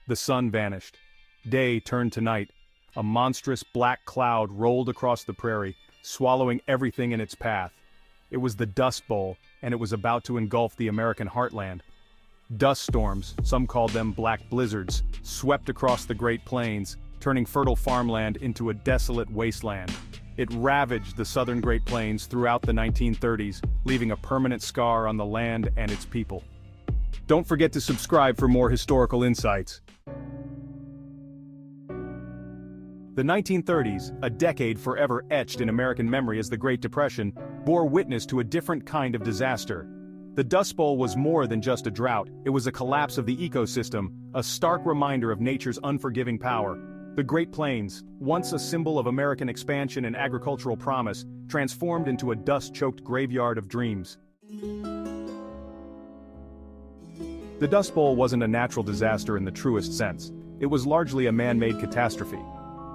The sun vanished. Day turned to night. A monstrous black cloud rolled across the prairie, swallowing everything in its path. It was the Dust Bowl, and it was about to engulf the American heartland. Dust storms, some called them black blizzards, swept across the Great Plains, turning fertile farmland into a desolate wasteland. It ravaged the southern Great Plains throughout the 1930s, leaving a permanent scar on the land and its people. Don't forget to subscribe for more historical insights. The 1930s, a decade forever etched in American memory as the Great Depression, bore witness to a different kind of disaster. The Dust Bowl was more than just a drought, it was a collapse of the ecosystem, a stark reminder of nature's unforgiving power. The Great Plains, once a symbol of American expansion and agricultural promise, transformed into a dust-choked graveyard of dreams. The Dust Bowl wasn't a natural disaster in the truest sense. It was largely a man-made catastrophe.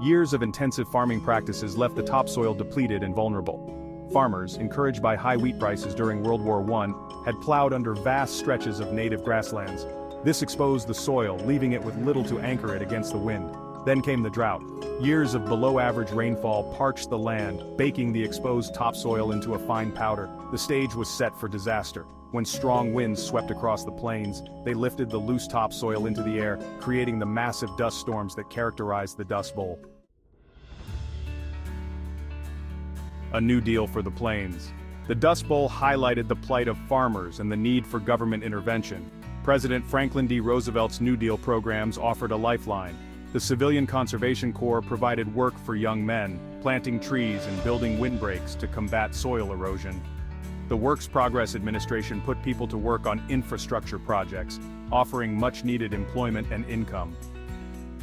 Years of intensive farming practices left the topsoil depleted and vulnerable. Farmers, encouraged by high wheat prices during World War I, had plowed under vast stretches of native grasslands. This exposed the soil, leaving it with little to anchor it against the wind. Then came the drought. Years of below-average rainfall parched the land, baking the exposed topsoil into a fine powder. The stage was set for disaster. When strong winds swept across the plains, they lifted the loose topsoil into the air, creating the massive dust storms that characterized the Dust Bowl. A new deal for the plains. The Dust Bowl highlighted the plight of farmers and the need for government intervention. President Franklin D. Roosevelt's New Deal programs offered a lifeline. The Civilian Conservation Corps provided work for young men, planting trees and building windbreaks to combat soil erosion. The Works Progress Administration put people to work on infrastructure projects, offering much-needed employment and income.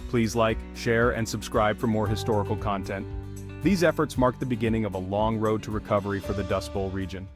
Please like, share, and subscribe for more historical content. These efforts mark the beginning of a long road to recovery for the Dust Bowl region.